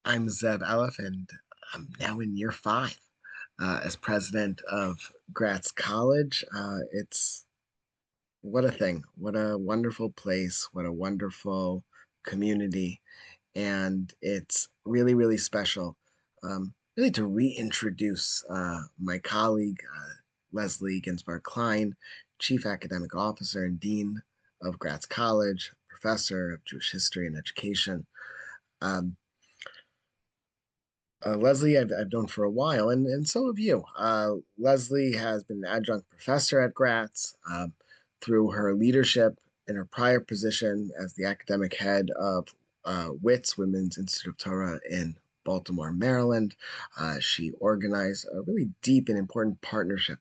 I'm Zev Aleph, and I'm now in year 5 as president of Gratz College. It's what a thing, what a wonderful place, what a wonderful community. And it's really, really special, really to reintroduce my colleague, Leslie Ginsparg Klein, Chief Academic Officer and Dean of Gratz College, Professor of Jewish History and Education. Um, Leslie, I've known for a while, and so have you. Leslie has been an adjunct professor at Gratz through her leadership in her prior position as the academic head of WITS, Women's Institute of Torah in Baltimore, Maryland. She organized a really deep and important partnership,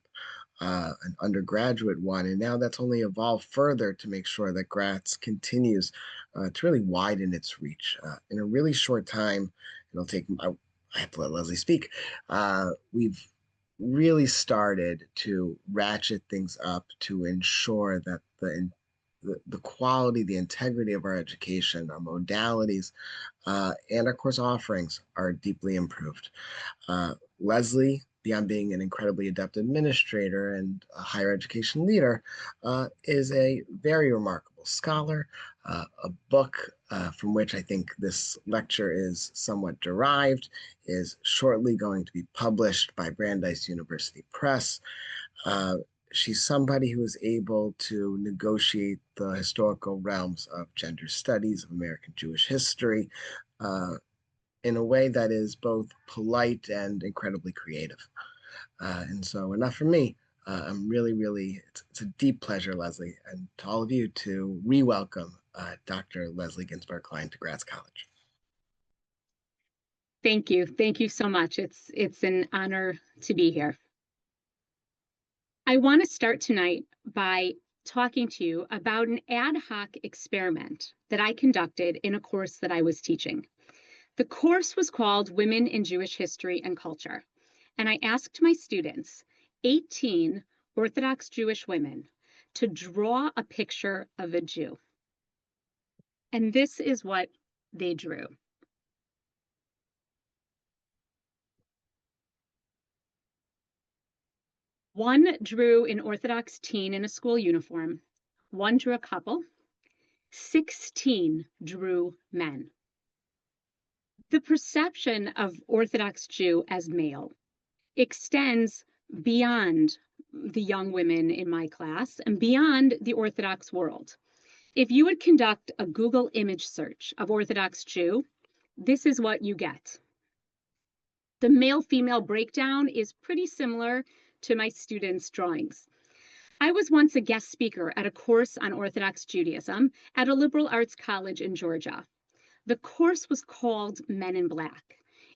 an undergraduate one, and now that's only evolved further to make sure that Gratz continues to really widen its reach. In a really short time, it'll take I have to let Leslie speak. We've really started to ratchet things up to ensure that the quality, the integrity of our education, our modalities, and our course offerings are deeply improved. Leslie, beyond being an incredibly adept administrator and a higher education leader, is a very remarkable scholar. A book from which I think this lecture is somewhat derived is shortly going to be published by Brandeis University Press. She's somebody who is able to negotiate the historical realms of gender studies, of American Jewish history, in a way that is both polite and incredibly creative. And so, enough from me. I'm really, it's a deep pleasure, Leslie, and to all of you to re-welcome Dr. Leslie Ginsparg Klein to Gratz College. Thank you. Thank you so much. It's an honor to be here. I want to start tonight by talking to you about an ad hoc experiment that I conducted in a course that I was teaching. The course was called Women in Jewish History and Culture, and I asked my students, 18 Orthodox Jewish women, to draw a picture of a Jew. And this is what they drew. One drew an Orthodox teen in a school uniform. One drew a couple. 16 drew men. The perception of Orthodox Jew as male extends beyond the young women in my class and beyond the Orthodox world. If you would conduct a Google image search of Orthodox Jew, this is what you get. The male-female breakdown is pretty similar to my students' drawings. I was once a guest speaker at a course on Orthodox Judaism at a liberal arts college in Georgia. The course was called Men in Black.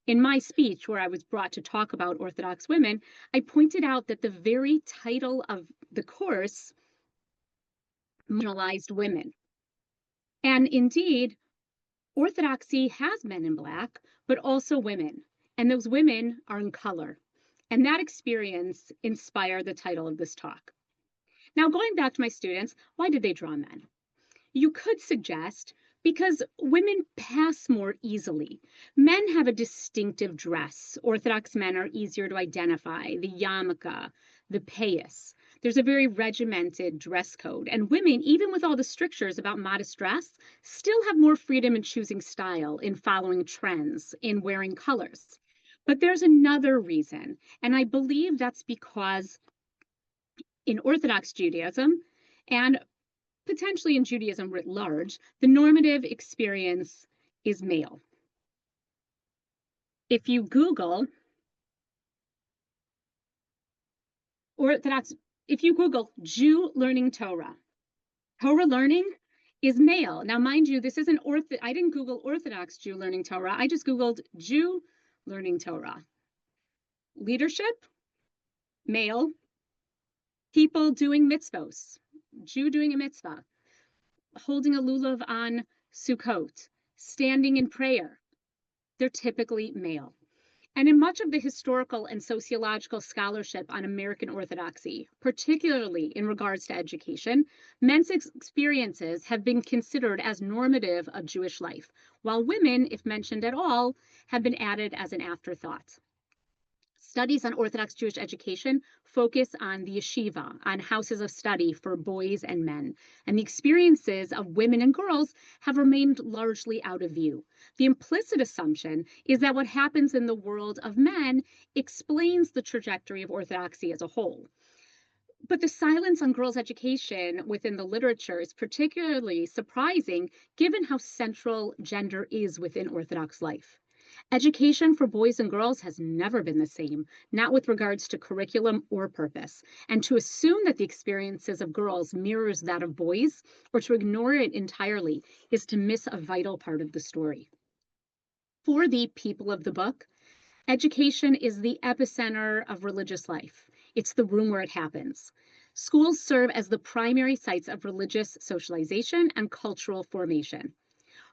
In my speech, where I was brought to talk about Orthodox women, I pointed out that the very title of the course marginalized women. And indeed, Orthodoxy has men in black, but also women. And those women are in color. And that experience inspired the title of this talk. Now, going back to my students, why did they draw men? You could suggest because women pass more easily. Men have a distinctive dress. Orthodox men are easier to identify, the yarmulke, the payas. There's a very regimented dress code. And women, even with all the strictures about modest dress, still have more freedom in choosing style, in following trends, in wearing colors. But there's another reason, and I believe that's because in Orthodox Judaism, and potentially in Judaism writ large, the normative experience is male. If you Google Jew learning Torah, Torah learning is male. Now, mind you, this isn't I didn't Google Orthodox Jew learning Torah. I just Googled Jew learning Torah. Leadership, male. People doing mitzvos, Jew doing a mitzvah, holding a lulav on Sukkot, standing in prayer. They're typically male. And in much of the historical and sociological scholarship on American Orthodoxy, particularly in regards to education, men's experiences have been considered as normative of Jewish life, while women, if mentioned at all, have been added as an afterthought. Studies on Orthodox Jewish education focus on the yeshiva, on houses of study for boys and men, and the experiences of women and girls have remained largely out of view. The implicit assumption is that what happens in the world of men explains the trajectory of Orthodoxy as a whole. But the silence on girls' education within the literature is particularly surprising given how central gender is within Orthodox life. Education for boys and girls has never been the same, not with regards to curriculum or purpose. And to assume that the experiences of girls mirrors that of boys, or to ignore it entirely, is to miss a vital part of the story. For the people of the book, education is the epicenter of religious life. It's the room where it happens. Schools serve as the primary sites of religious socialization and cultural formation.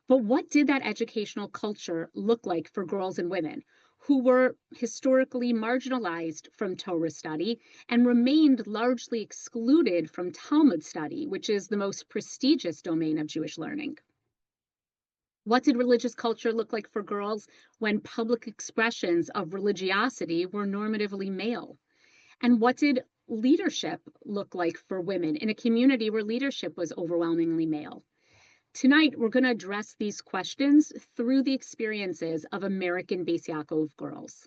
But what did that educational culture look like for girls and women who were historically marginalized from Torah study and remained largely excluded from Talmud study, which is the most prestigious domain of Jewish learning? What did religious culture look like for girls when public expressions of religiosity were normatively male? And what did leadership look like for women in a community where leadership was overwhelmingly male? Tonight, we're going to address these questions through the experiences of American Beis Yaakov girls.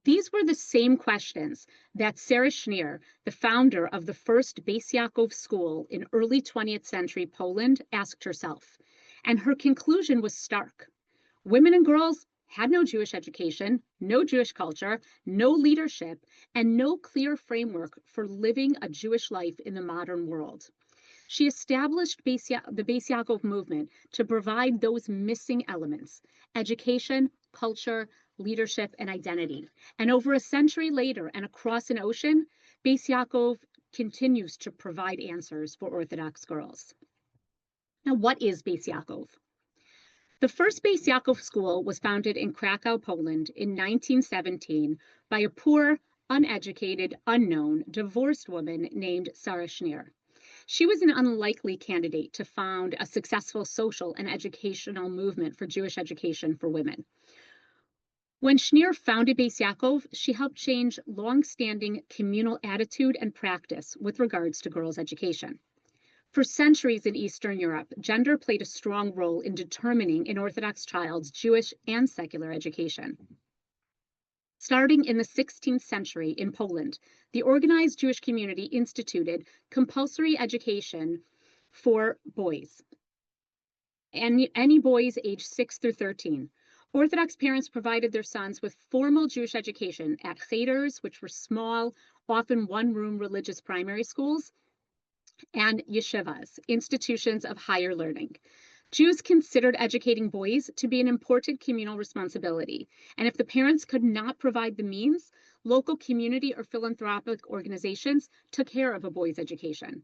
These were the same questions that Sarah Schneer, the founder of the first Beis Yaakov school in early 20th century Poland, asked herself. And her conclusion was stark. Women and girls had no Jewish education, no Jewish culture, no leadership, and no clear framework for living a Jewish life in the modern world. She established the Beis Yaakov movement to provide those missing elements: education, culture, leadership, and identity. And over a century later and across an ocean, Beis Yaakov continues to provide answers for Orthodox girls. Now, what is Beis Yaakov? The first Beis Yaakov school was founded in Krakow, Poland in 1917 by a poor, uneducated, unknown, divorced woman named Sarah Schneer. She was an unlikely candidate to found a successful social and educational movement for Jewish education for women. When Schneer founded Beis Yaakov, she helped change long-standing communal attitude and practice with regards to girls' education. For centuries in Eastern Europe, gender played a strong role in determining an Orthodox child's Jewish and secular education. Starting in the 16th century in Poland, the organized Jewish community instituted compulsory education for boys, and any boys aged 6 through 13. Orthodox parents provided their sons with formal Jewish education at cheters, which were small, often one-room religious primary schools, and yeshivas, institutions of higher learning. Jews considered educating boys to be an important communal responsibility, and if the parents could not provide the means, local community or philanthropic organizations took care of a boy's education.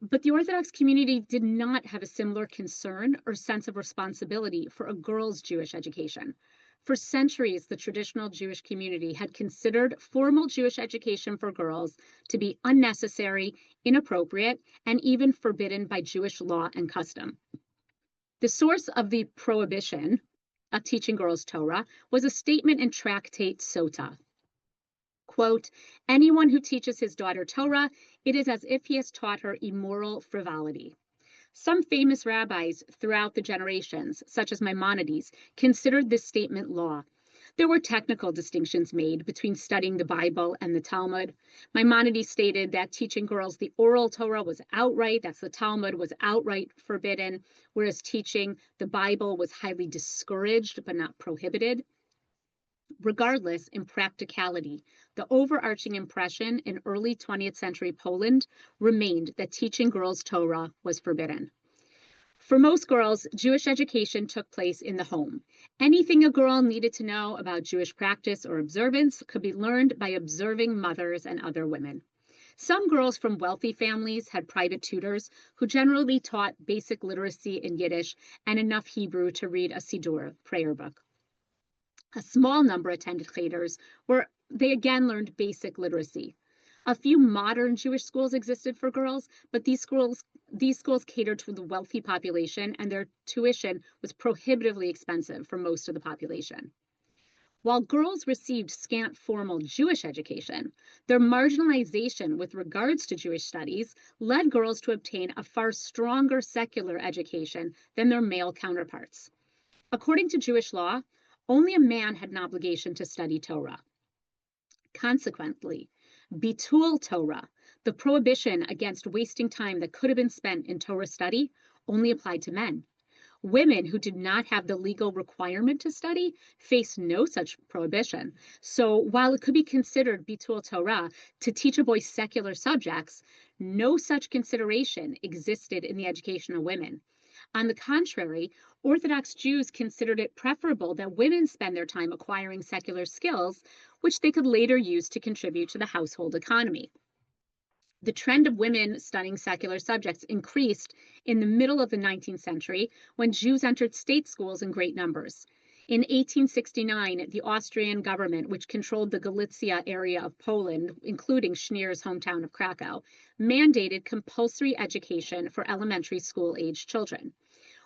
But the Orthodox community did not have a similar concern or sense of responsibility for a girl's Jewish education. For centuries, the traditional Jewish community had considered formal Jewish education for girls to be unnecessary, inappropriate, and even forbidden by Jewish law and custom. The source of the prohibition of teaching girls Torah was a statement in Tractate Sota. Quote, anyone who teaches his daughter Torah, it is as if he has taught her immoral frivolity. Some famous rabbis throughout the generations, such as Maimonides, considered this statement law. There were technical distinctions made between studying the Bible and the Talmud. Maimonides stated that teaching girls the oral Torah was outright, that's the Talmud, was outright forbidden, whereas teaching the Bible was highly discouraged but not prohibited. Regardless, in practicality, the overarching impression in early 20th century Poland remained that teaching girls Torah was forbidden. For most girls, Jewish education took place in the home. Anything a girl needed to know about Jewish practice or observance could be learned by observing mothers and other women. Some girls from wealthy families had private tutors who generally taught basic literacy in Yiddish and enough Hebrew to read a Siddur, prayer book. A small number attended cheters, where they again learned basic literacy. A few modern Jewish schools existed for girls, but these schools catered to the wealthy population, and their tuition was prohibitively expensive for most of the population. While girls received scant formal Jewish education, their marginalization with regards to Jewish studies led girls to obtain a far stronger secular education than their male counterparts. According to Jewish law, only a man had an obligation to study Torah. Consequently, bitul Torah, the prohibition against wasting time that could have been spent in Torah study, only applied to men. Women who did not have the legal requirement to study faced no such prohibition. So while it could be considered bitul Torah to teach a boy secular subjects, no such consideration existed in the education of women. On the contrary, Orthodox Jews considered it preferable that women spend their time acquiring secular skills, which they could later use to contribute to the household economy. The trend of women studying secular subjects increased in the middle of the 19th century when Jews entered state schools in great numbers. In 1869, the Austrian government, which controlled the Galicia area of Poland, including Schneer's hometown of Krakow, mandated compulsory education for elementary school-aged children.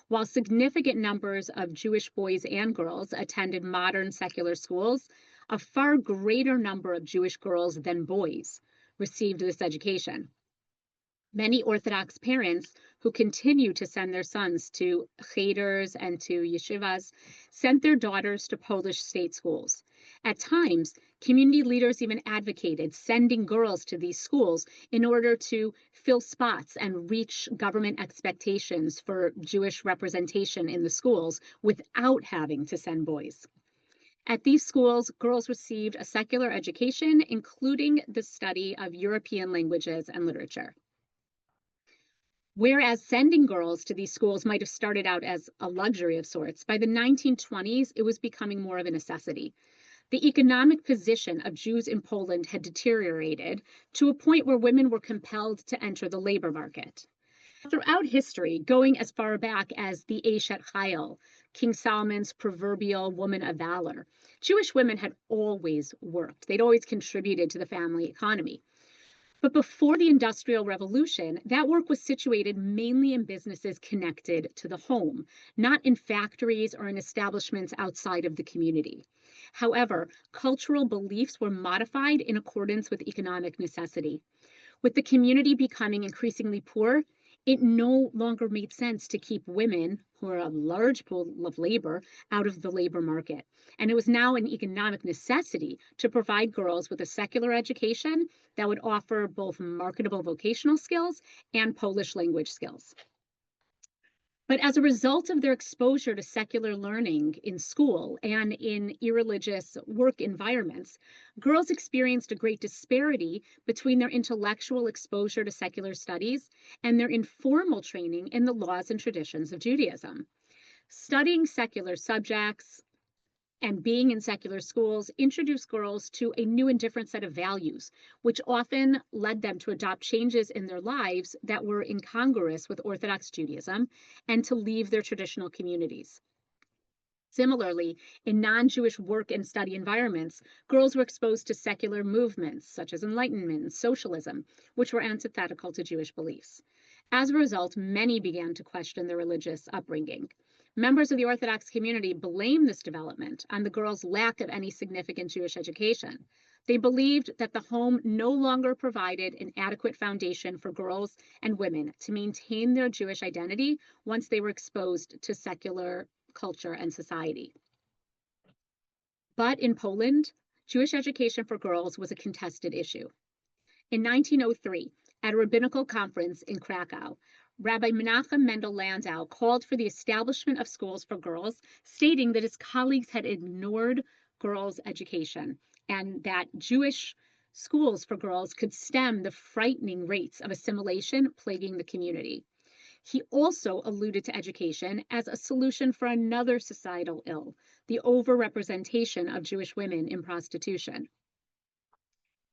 While significant numbers of Jewish boys and girls attended modern secular schools, a far greater number of Jewish girls than boys received this education. Many Orthodox parents who continue to send their sons to cheters and to yeshivas sent their daughters to Polish state schools. At times, community leaders even advocated sending girls to these schools in order to fill spots and reach government expectations for Jewish representation in the schools without having to send boys. At these schools, girls received a secular education, including the study of European languages and literature. Whereas sending girls to these schools might have started out as a luxury of sorts, by the 1920s, it was becoming more of a necessity. The economic position of Jews in Poland had deteriorated to a point where women were compelled to enter the labor market. Throughout history, going as far back as the Eshet Chayil, King Solomon's proverbial woman of valor, Jewish women had always worked. They'd always contributed to the family economy. But before the Industrial Revolution, that work was situated mainly in businesses connected to the home, not in factories or in establishments outside of the community. However, cultural beliefs were modified in accordance with economic necessity. With the community becoming increasingly poor, it no longer made sense to keep women, who are a large pool of labor, out of the labor market. And it was now an economic necessity to provide girls with a secular education that would offer both marketable vocational skills and Polish language skills. But as a result of their exposure to secular learning in school and in irreligious work environments, girls experienced a great disparity between their intellectual exposure to secular studies and their informal training in the laws and traditions of Judaism. Studying secular subjects and being in secular schools introduced girls to a new and different set of values, which often led them to adopt changes in their lives that were incongruous with Orthodox Judaism and to leave their traditional communities. Similarly, in non-Jewish work and study environments, girls were exposed to secular movements such as Enlightenment and socialism, which were antithetical to Jewish beliefs. As a result, many began to question their religious upbringing. Members of the Orthodox community blame this development on the girls' lack of any significant Jewish education. They believed that the home no longer provided an adequate foundation for girls and women to maintain their Jewish identity once they were exposed to secular culture and society. But in Poland, Jewish education for girls was a contested issue. In 1903, at a rabbinical conference in Krakow, Rabbi Menachem Mendel Landau called for the establishment of schools for girls, stating that his colleagues had ignored girls' education and that Jewish schools for girls could stem the frightening rates of assimilation plaguing the community. He also alluded to education as a solution for another societal ill, the overrepresentation of Jewish women in prostitution.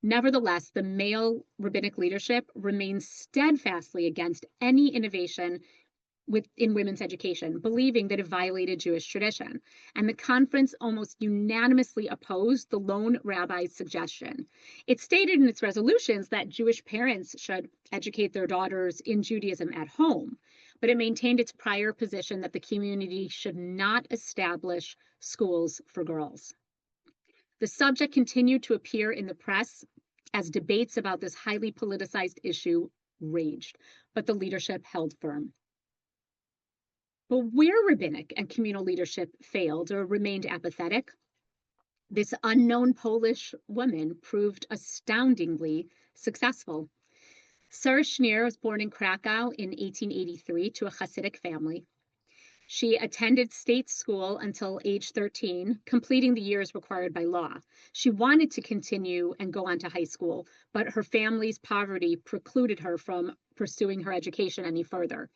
Nevertheless, the male rabbinic leadership remains steadfastly against any innovation in women's education, believing that it violated Jewish tradition. And the conference almost unanimously opposed the lone rabbi's suggestion. It stated in its resolutions that Jewish parents should educate their daughters in Judaism at home, but it maintained its prior position that the community should not establish schools for girls. The subject continued to appear in the press as debates about this highly politicized issue raged, but the leadership held firm. But where rabbinic and communal leadership failed or remained apathetic, this unknown Polish woman proved astoundingly successful. Sarah Schneer was born in Krakow in 1883 to a Hasidic family. She attended state school until age 13, completing the years required by law. She wanted to continue and go on to high school, but her family's poverty precluded her from pursuing her education any further.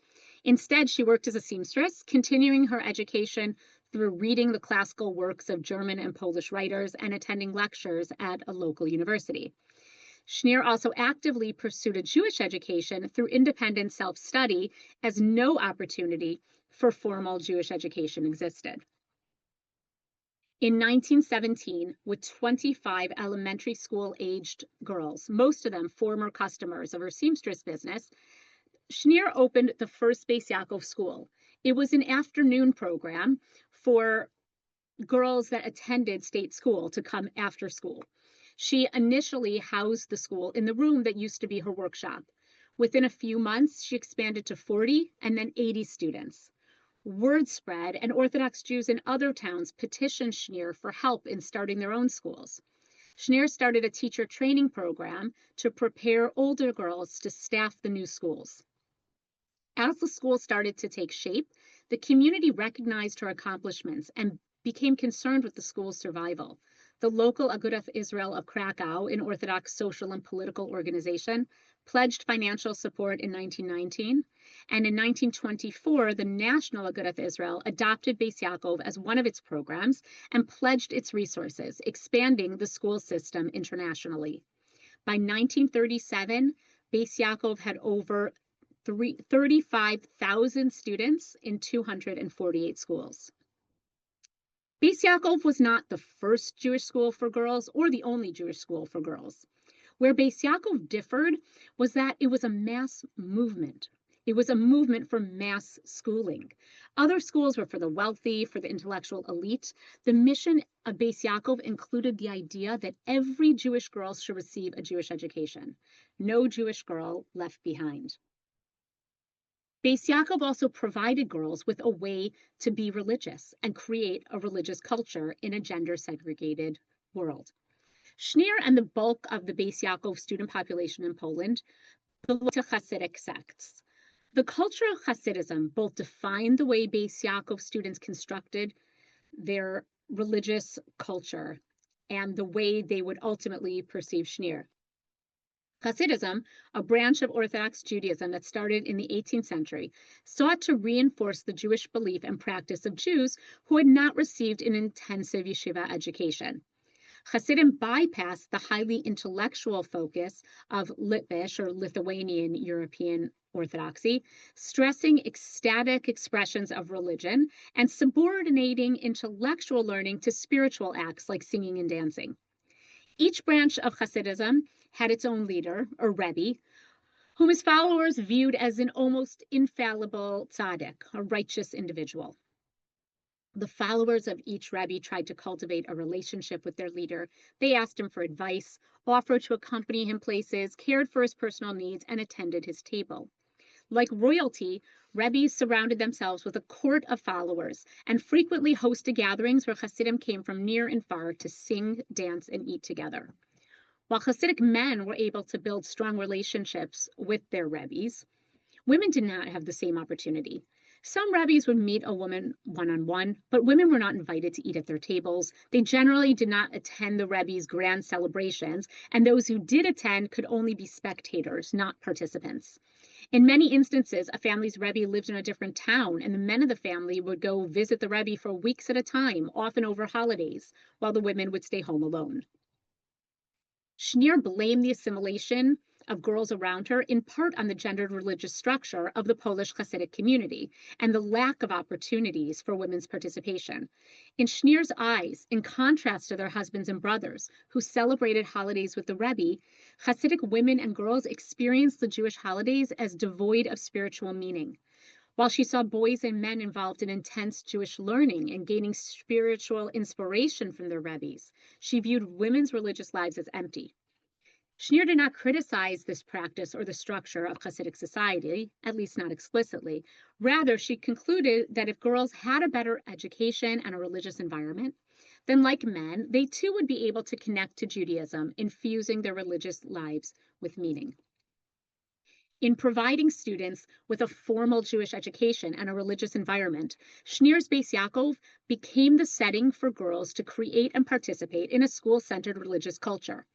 Instead, she worked as a seamstress, continuing her education through reading the classical works of German and Polish writers and attending lectures at a local university. Schneer also actively pursued a Jewish education through independent self-study, as no opportunity for formal Jewish education existed. In 1917, with 25 elementary school-aged girls, most of them former customers of her seamstress business, Schneer opened the first Beis Yaakov school. It was an afternoon program for girls that attended state school to come after school. She initially housed the school in the room that used to be her workshop. Within a few months, she expanded to 40 and then 80 students. Word spread, and Orthodox Jews in other towns petitioned Schneer for help in starting their own schools. Schneer started a teacher training program to prepare older girls to staff the new schools. As the school started to take shape, the community recognized her accomplishments and became concerned with the school's survival. The local Agudath Israel of Krakow, an Orthodox social and political organization, pledged financial support in 1919, and in 1924, the National Agudath Israel adopted Beis Yaakov as one of its programs and pledged its resources, expanding the school system internationally. By 1937, Beis Yaakov had over 35,000 students in 248 schools. Beis Yaakov was not the first Jewish school for girls or the only Jewish school for girls. Where Beis Yaakov differed was that it was a mass movement. It was a movement for mass schooling. Other schools were for the wealthy, for the intellectual elite. The mission of Beis Yaakov included the idea that every Jewish girl should receive a Jewish education. No Jewish girl left behind. Beis Yaakov also provided girls with a way to be religious and create a religious culture in a gender-segregated world. Schneer and the bulk of the Beis Yaakov student population in Poland belong to Hasidic sects. The culture of Hasidism both defined the way Beis Yaakov students constructed their religious culture and the way they would ultimately perceive Schneer. Hasidism, a branch of Orthodox Judaism that started in the 18th century, sought to reinforce the Jewish belief and practice of Jews who had not received an intensive yeshiva education. Hasidim bypassed the highly intellectual focus of Litvish or Lithuanian European Orthodoxy, stressing ecstatic expressions of religion and subordinating intellectual learning to spiritual acts like singing and dancing. Each branch of Hasidism had its own leader, or Rebbe, whom his followers viewed as an almost infallible tzaddik, a righteous individual. The followers of each Rebbe tried to cultivate a relationship with their leader. They asked him for advice, offered to accompany him places, cared for his personal needs, and attended his table. Like royalty, Rebbes surrounded themselves with a court of followers and frequently hosted gatherings where Hasidim came from near and far to sing, dance, and eat together. While Hasidic men were able to build strong relationships with their Rebbes, women did not have the same opportunity. Some Rebbes would meet a woman one-on-one, but women were not invited to eat at their tables. They generally did not attend the Rebbe's grand celebrations, and those who did attend could only be spectators, not participants. In many instances, a family's Rebbe lived in a different town, and the men of the family would go visit the Rebbe for weeks at a time, often over holidays, while the women would stay home alone. Schneer blamed the assimilation of girls around her, in part on the gendered religious structure of the Polish Hasidic community and the lack of opportunities for women's participation. In Schneer's eyes, in contrast to their husbands and brothers who celebrated holidays with the Rebbe, Hasidic women and girls experienced the Jewish holidays as devoid of spiritual meaning. While she saw boys and men involved in intense Jewish learning and gaining spiritual inspiration from their Rebbes, she viewed women's religious lives as empty. Schneer did not criticize this practice or the structure of Hasidic society, at least not explicitly. Rather, she concluded that if girls had a better education and a religious environment, then like men, they too would be able to connect to Judaism, infusing their religious lives with meaning. In providing students with a formal Jewish education and a religious environment, Schneer's Beis Yaakov became the setting for girls to create and participate in a school-centered religious culture.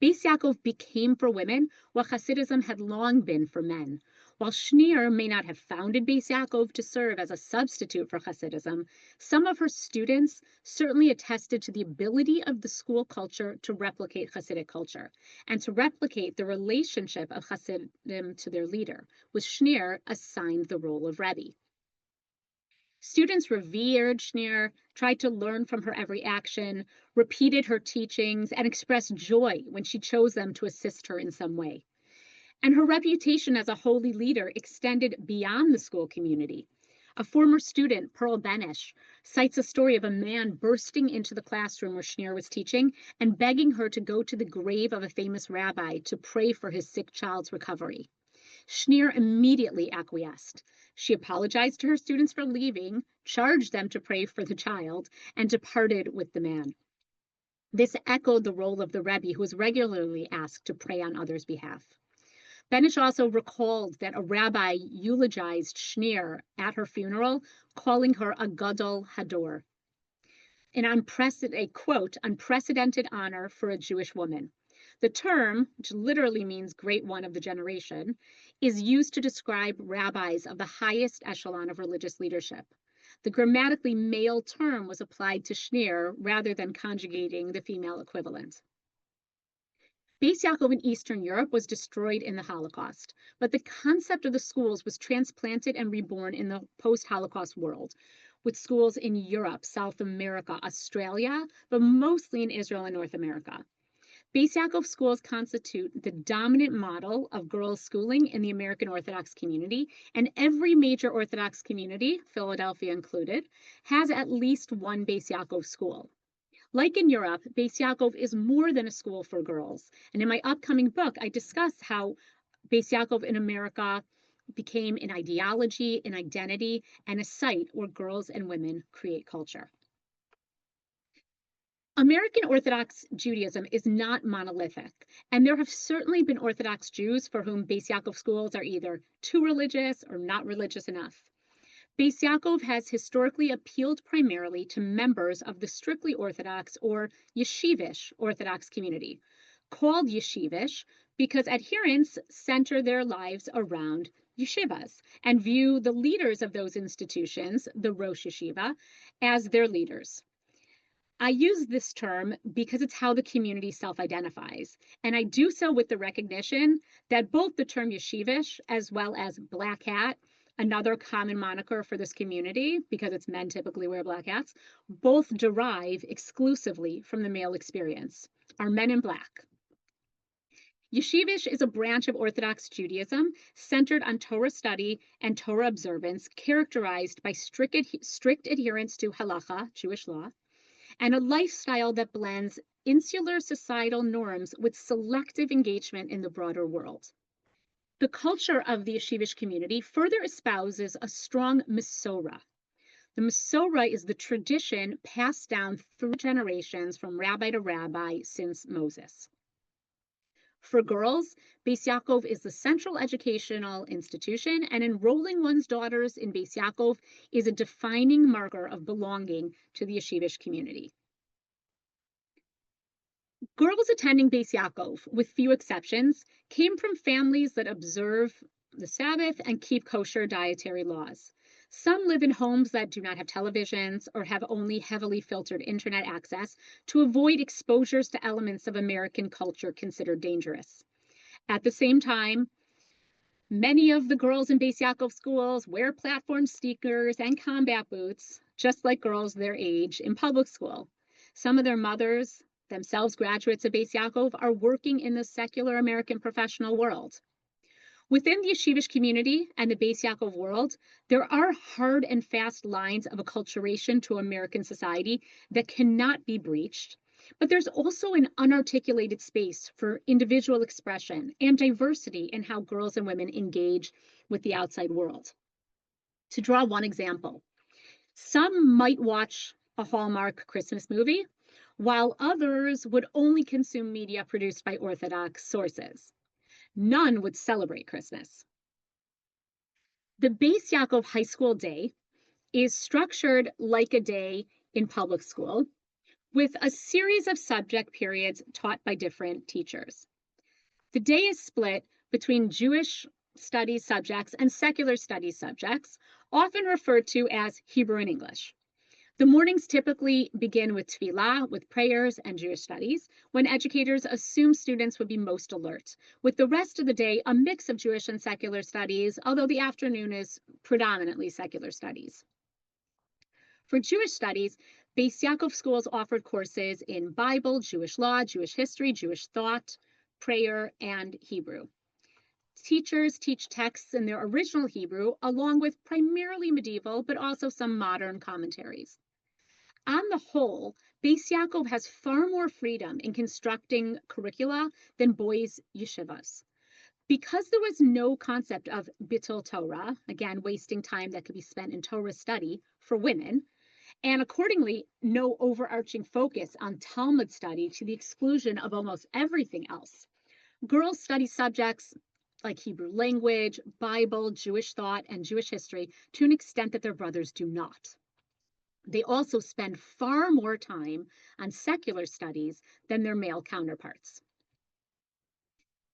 Beis Yaakov became for women what Hasidism had long been for men. While Schneer may not have founded Beis Yaakov to serve as a substitute for Hasidism, some of her students certainly attested to the ability of the school culture to replicate Hasidic culture and to replicate the relationship of Hasidim to their leader, with Schneer assigned the role of Rebbe. Students revered Schneer, tried to learn from her every action, repeated her teachings, and expressed joy when she chose them to assist her in some way. And her reputation as a holy leader extended beyond the school community. A former student, Pearl Benish, cites a story of a man bursting into the classroom where Schneer was teaching and begging her to go to the grave of a famous rabbi to pray for his sick child's recovery. Schneer immediately acquiesced. She apologized to her students for leaving, charged them to pray for the child, and departed with the man. This echoed the role of the Rebbe, who was regularly asked to pray on others' behalf. Benish also recalled that a rabbi eulogized Schneer at her funeral, calling her a gadol hador, a quote, unprecedented honor for a Jewish woman. The term, which literally means great one of the generation, is used to describe rabbis of the highest echelon of religious leadership. The grammatically male term was applied to Schneer rather than conjugating the female equivalent. Beis Yaakov in Eastern Europe was destroyed in the Holocaust, but the concept of the schools was transplanted and reborn in the post-Holocaust world, with schools in Europe, South America, Australia, but mostly in Israel and North America. Beis Yaakov schools constitute the dominant model of girls' schooling in the American Orthodox community, and every major Orthodox community, Philadelphia included, has at least one Beis Yaakov school. Like in Europe, Beis Yaakov is more than a school for girls. And in my upcoming book, I discuss how Beis Yaakov in America became an ideology, an identity, and a site where girls and women create culture. American Orthodox Judaism is not monolithic, and there have certainly been Orthodox Jews for whom Beis Yaakov schools are either too religious or not religious enough. Beis Yaakov has historically appealed primarily to members of the strictly Orthodox or yeshivish Orthodox community, called yeshivish because adherents center their lives around yeshivas and view the leaders of those institutions, the Rosh Yeshiva, as their leaders. I use this term because it's how the community self-identifies, and I do so with the recognition that both the term yeshivish as well as black hat, another common moniker for this community, because it's men typically wear black hats, both derive exclusively from the male experience, are men in black. Yeshivish is a branch of Orthodox Judaism centered on Torah study and Torah observance, characterized by strict adherence to halacha, Jewish law, and a lifestyle that blends insular societal norms with selective engagement in the broader world. The culture of the yeshivish community further espouses a strong Masorah. The Masorah is the tradition passed down through generations from rabbi to rabbi since Moses. For girls, Beis Yaakov is the central educational institution, and enrolling one's daughters in Beis Yaakov is a defining marker of belonging to the yeshivish community. Girls attending Beis Yaakov, with few exceptions, came from families that observe the Sabbath and keep kosher dietary laws. Some live in homes that do not have televisions or have only heavily filtered internet access to avoid exposures to elements of American culture considered dangerous. At the same time, many of the girls in Beis Yaakov schools wear platform sneakers and combat boots, just like girls their age in public school. Some of their mothers, themselves graduates of Beis Yaakov, are working in the secular American professional world. Within the yeshivish community and the Beis Yaakov world, there are hard and fast lines of acculturation to American society that cannot be breached. But there's also an unarticulated space for individual expression and diversity in how girls and women engage with the outside world. To draw one example, some might watch a Hallmark Christmas movie, while others would only consume media produced by Orthodox sources. None would celebrate Christmas. The Beis Yaakov High School day is structured like a day in public school, with a series of subject periods taught by different teachers. The day is split between Jewish studies subjects and secular studies subjects, often referred to as Hebrew and English. The mornings typically begin with tefillah, with prayers and Jewish studies, when educators assume students would be most alert, with the rest of the day a mix of Jewish and secular studies, although the afternoon is predominantly secular studies. For Jewish studies, Beis Yaakov schools offered courses in Bible, Jewish law, Jewish history, Jewish thought, prayer, and Hebrew. Teachers teach texts in their original Hebrew, along with primarily medieval, but also some modern commentaries. On the whole, Beis Yaakov has far more freedom in constructing curricula than boys' yeshivas. Because there was no concept of bittul Torah, again, wasting time that could be spent in Torah study for women, and accordingly, no overarching focus on Talmud study to the exclusion of almost everything else. Girls study subjects like Hebrew language, Bible, Jewish thought, and Jewish history to an extent that their brothers do not. They also spend far more time on secular studies than their male counterparts.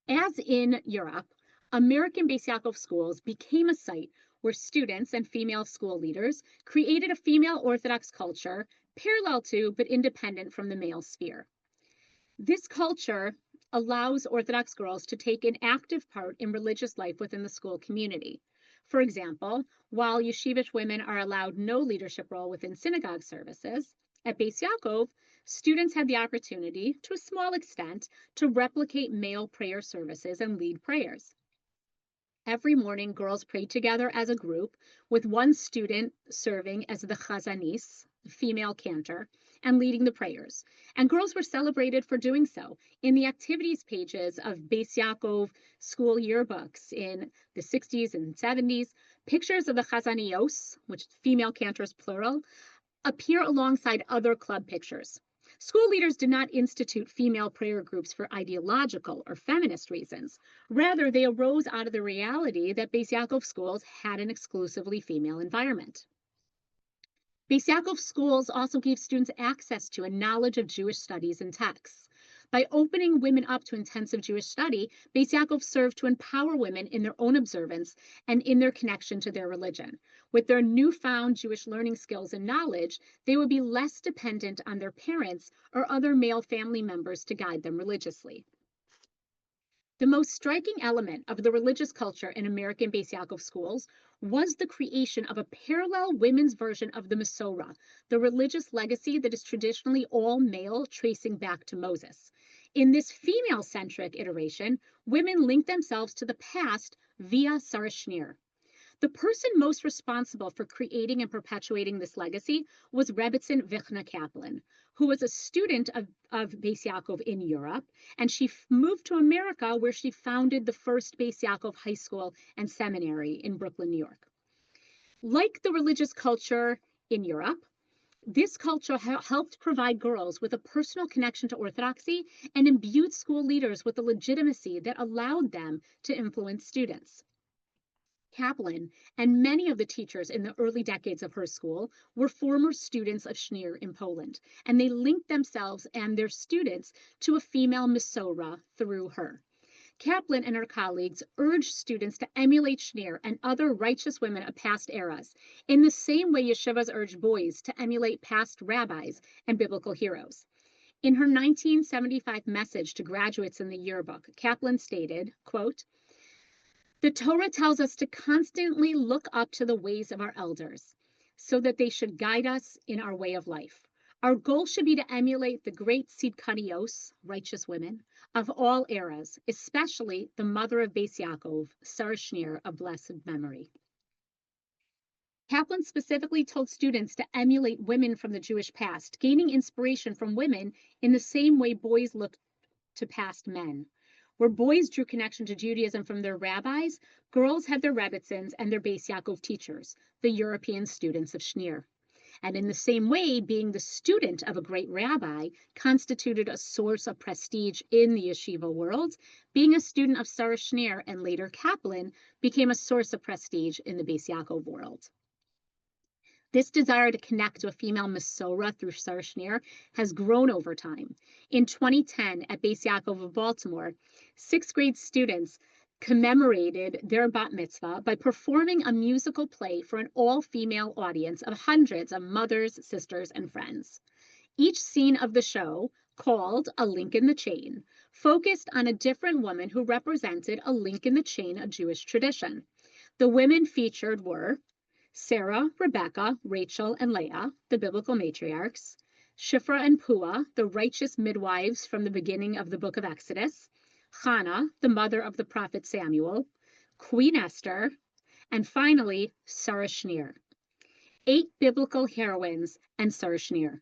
As in Europe, American Beis Yaakov schools became a site where students and female school leaders created a female Orthodox culture parallel to but independent from the male sphere. This culture allows Orthodox girls to take an active part in religious life within the school community. For example, while yeshivish women are allowed no leadership role within synagogue services, at Beis Yaakov, students had the opportunity, to a small extent, to replicate male prayer services and lead prayers. Every morning, girls prayed together as a group, with one student serving as the chazanis, female cantor, and leading the prayers. And girls were celebrated for doing so. In the activities pages of Beis Yaakov school yearbooks in the 60s and 70s, pictures of the chazanios, which female cantors plural, appear alongside other club pictures. School leaders did not institute female prayer groups for ideological or feminist reasons. Rather, they arose out of the reality that Beis Yaakov schools had an exclusively female environment. Beis Yaakov schools also gave students access to a knowledge of Jewish studies and texts. By opening women up to intensive Jewish study, Beis Yaakov served to empower women in their own observance and in their connection to their religion. With their newfound Jewish learning skills and knowledge, they would be less dependent on their parents or other male family members to guide them religiously. The most striking element of the religious culture in American Beis Yaakov schools was the creation of a parallel women's version of the Masorah, the religious legacy that is traditionally all male, tracing back to Moses. In this female-centric iteration, women link themselves to the past via Sarah Schneer. The person most responsible for creating and perpetuating this legacy was Rebbetzin Vichna Kaplan, who was a student of Beis Yaakov in Europe, and she moved to America, where she founded the first Beis Yaakov high school and seminary in Brooklyn, New York. Like the religious culture in Europe, this culture helped provide girls with a personal connection to Orthodoxy and imbued school leaders with the legitimacy that allowed them to influence students. Kaplan and many of the teachers in the early decades of her school were former students of Schneer in Poland, and they linked themselves and their students to a female Masorah through her. Kaplan and her colleagues urged students to emulate Schneer and other righteous women of past eras, in the same way yeshivas urged boys to emulate past rabbis and biblical heroes. In her 1975 message to graduates in the yearbook, Kaplan stated, quote, "The Torah tells us to constantly look up to the ways of our elders so that they should guide us in our way of life. Our goal should be to emulate the great Tzidkanios, righteous women, of all eras, especially the mother of Beis Yaakov, Sarah Schneer, of blessed memory." Kaplan specifically told students to emulate women from the Jewish past, gaining inspiration from women in the same way boys looked to past men. Where boys drew connection to Judaism from their rabbis, girls had their Rebbitzins and their Beis Yaakov teachers, the European students of Schneer. And in the same way, being the student of a great rabbi constituted a source of prestige in the yeshiva world, being a student of Sarah Schneer and later Kaplan became a source of prestige in the Beis Yaakov world. This desire to connect to a female Masorah through Sarah Schneer has grown over time. In 2010, at Beis Yaakov of Baltimore, sixth grade students commemorated their bat mitzvah by performing a musical play for an all-female audience of hundreds of mothers, sisters, and friends. Each scene of the show, called A Link in the Chain, focused on a different woman who represented a link in the chain of Jewish tradition. The women featured were Sarah, Rebecca, Rachel, and Leah, the biblical matriarchs; Shiphrah and Puah, the righteous midwives from the beginning of the book of Exodus; Hannah, the mother of the prophet Samuel; Queen Esther; and finally, Sarah Schneer. 8 biblical heroines and Sarah Schneer.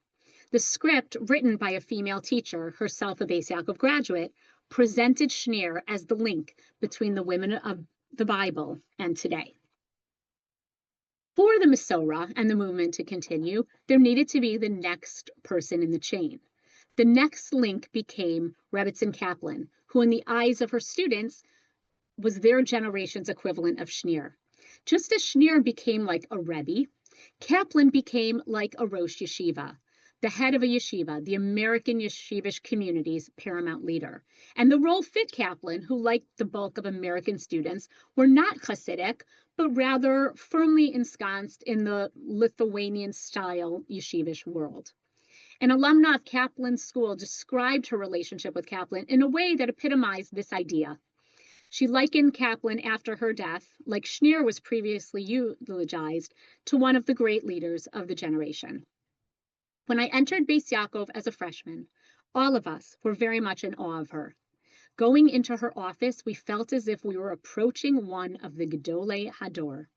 The script, written by a female teacher, herself a Beis Yaakov graduate, presented Schneer as the link between the women of the Bible and today. For the Masorah and the movement to continue, there needed to be the next person in the chain. The next link became Rebbitzin Kaplan, who in the eyes of her students was their generation's equivalent of Schneer. Just as Schneer became like a Rebbe, Kaplan became like a Rosh Yeshiva, the head of a yeshiva, the American yeshivish community's paramount leader. And the role fit Kaplan, who, like the bulk of American students, were not Hasidic, but rather firmly ensconced in the Lithuanian-style yeshivish world. An alumna of Kaplan's school described her relationship with Kaplan in a way that epitomized this idea. She likened Kaplan after her death, like Schneer was previously eulogized, to one of the great leaders of the generation. When I entered Beis Yaakov as a freshman, all of us were very much in awe of her. Going into her office, we felt as if we were approaching one of the Gedolei Hador.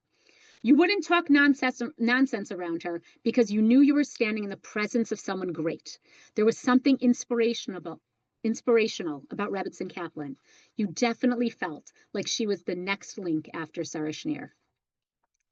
You wouldn't talk nonsense around her because you knew you were standing in the presence of someone great. There was something inspirational about Rebbitzin Kaplan. You definitely felt like she was the next link after Sarah Schneer.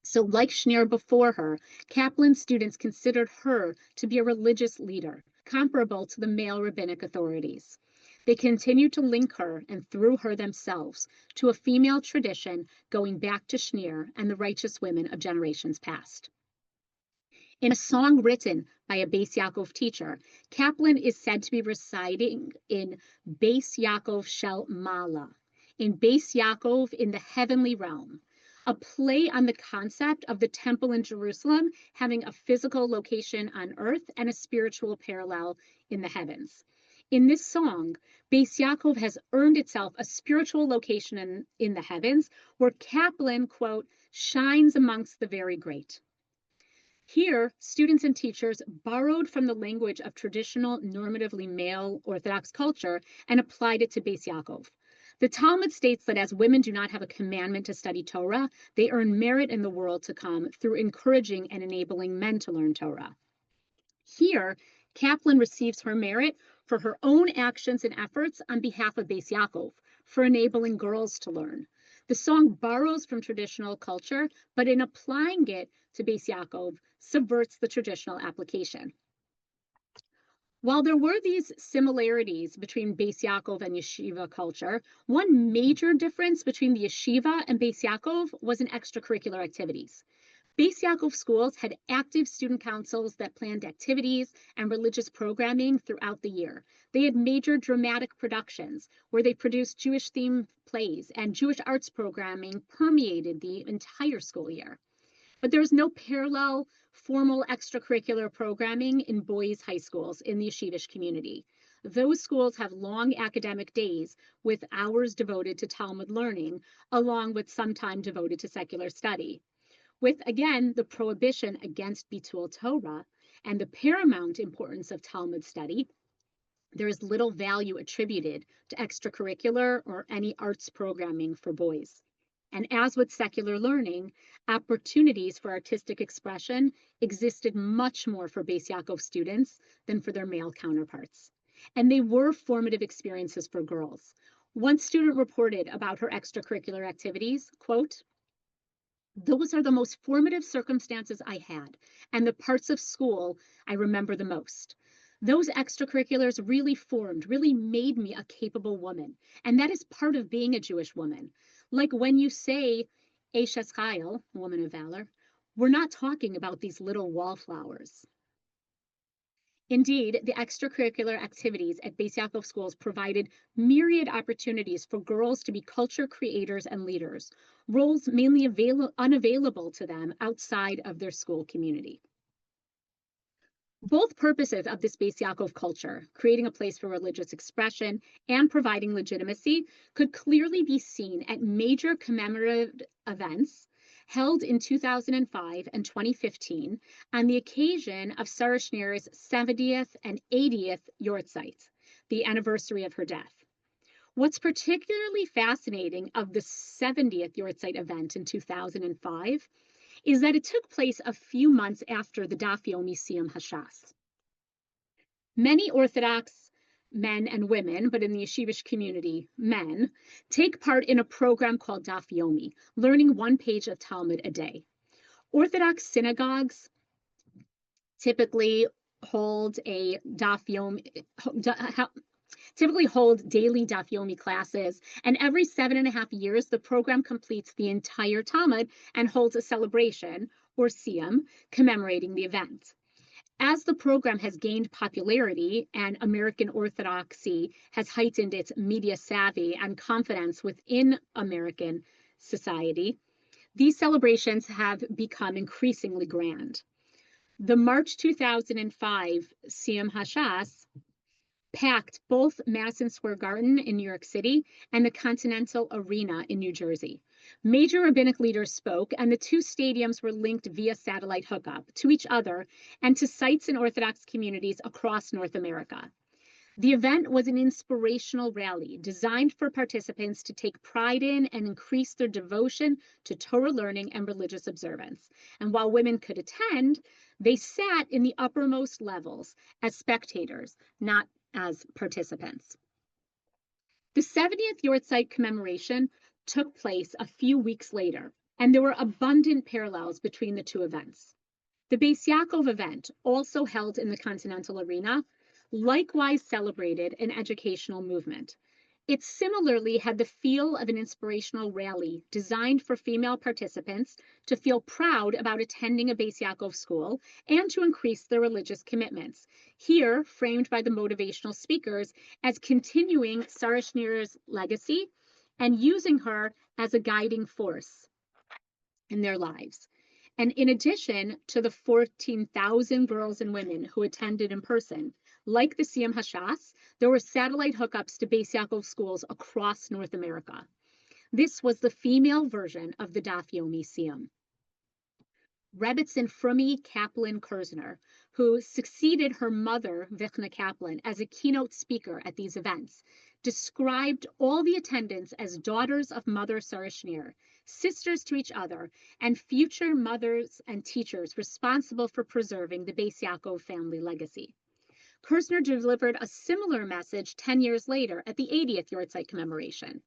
So like Schneer before her, Kaplan students considered her to be a religious leader, comparable to the male rabbinic authorities. They continued to link her, and through her themselves, to a female tradition going back to Schneer and the righteous women of generations past. In a song written by a Beis Yaakov teacher, Kaplan is said to be reciting in Beis Yaakov Shel Mala, in Beis Yaakov in the heavenly realm, a play on the concept of the temple in Jerusalem having a physical location on earth and a spiritual parallel in the heavens. In this song, Beis Yaakov has earned itself a spiritual location in the heavens, where Kaplan, quote, shines amongst the very great. Here, students and teachers borrowed from the language of traditional normatively male Orthodox culture and applied it to Beis Yaakov. The Talmud states that as women do not have a commandment to study Torah, they earn merit in the world to come through encouraging and enabling men to learn Torah. Here, Kaplan receives her merit for her own actions and efforts on behalf of Beis Yaakov, for enabling girls to learn. The song borrows from traditional culture, but in applying it to Beis Yaakov, subverts the traditional application. While there were these similarities between Beis Yaakov and yeshiva culture, one major difference between the yeshiva and Beis Yaakov was in extracurricular activities. Beis Yaakov schools had active student councils that planned activities and religious programming throughout the year. They had major dramatic productions where they produced Jewish-themed plays, and Jewish arts programming permeated the entire school year. But there was no parallel formal extracurricular programming in boys' high schools in the yeshivish community. Those schools have long academic days with hours devoted to Talmud learning, along with some time devoted to secular study. With, again, the prohibition against Bitul Torah and the paramount importance of Talmud study, there is little value attributed to extracurricular or any arts programming for boys. And as with secular learning, opportunities for artistic expression existed much more for Beis Yaakov students than for their male counterparts. And they were formative experiences for girls. One student reported about her extracurricular activities, quote, "Those are the most formative circumstances I had, and the parts of school I remember the most. Those extracurriculars really made me a capable woman. And that is part of being a Jewish woman. Like when you say, Eshes Chayil, woman of valor, we're not talking about these little wallflowers." Indeed, the extracurricular activities at Beis Yaakov schools provided myriad opportunities for girls to be culture creators and leaders, roles mainly unavailable to them outside of their school community. Both purposes of this Beis Yaakov culture, creating a place for religious expression and providing legitimacy, could clearly be seen at major commemorative events held in 2005 and 2015 on the occasion of Sarah Schneer's 70th and 80th Yortzeit, the anniversary of her death. What's particularly fascinating of the 70th Yortzeit event in 2005 is that it took place a few months after the Daf Yomi Siyum Hashas. Many Orthodox men and women, but in the yeshivish community, men, take part in a program called Daf Yomi, learning one page of Talmud a day. Orthodox synagogues typically hold a Daf Yomi, typically hold daily Daf Yomi classes, and every 7.5 years, the program completes the entire Talmud and holds a celebration, or siyum, commemorating the event. As the program has gained popularity and American Orthodoxy has heightened its media savvy and confidence within American society, these celebrations have become increasingly grand. The March 2005 Siyum Hashas packed both Madison Square Garden in New York City and the Continental Arena in New Jersey. Major rabbinic leaders spoke, and the two stadiums were linked via satellite hookup to each other and to sites in Orthodox communities across North America. The event was an inspirational rally designed for participants to take pride in and increase their devotion to Torah learning and religious observance. And while women could attend, they sat in the uppermost levels as spectators, not as participants. The 70th Yortzeit commemoration took place a few weeks later, and there were abundant parallels between the two events. The Beis Yaakov event, also held in the Continental Arena, likewise celebrated an educational movement. It similarly had the feel of an inspirational rally designed for female participants to feel proud about attending a Beis Yaakov school and to increase their religious commitments. Here, framed by the motivational speakers as continuing Sarah Schneer's legacy and using her as a guiding force in their lives. And in addition to the 14,000 girls and women who attended in person, like the Siyum Hashas, there were satellite hookups to Beis Yaakov schools across North America. This was the female version of the Daf Yomi Siyum. Rebbitzin Frumi Kaplan Kerzner, who succeeded her mother, Vichna Kaplan, as a keynote speaker at these events, described all the attendants as daughters of Mother Sarah Schneer, sisters to each other, and future mothers and teachers responsible for preserving the Beis Yaakov family legacy. Kerzner delivered a similar message 10 years later at the 80th Yortzeit commemoration.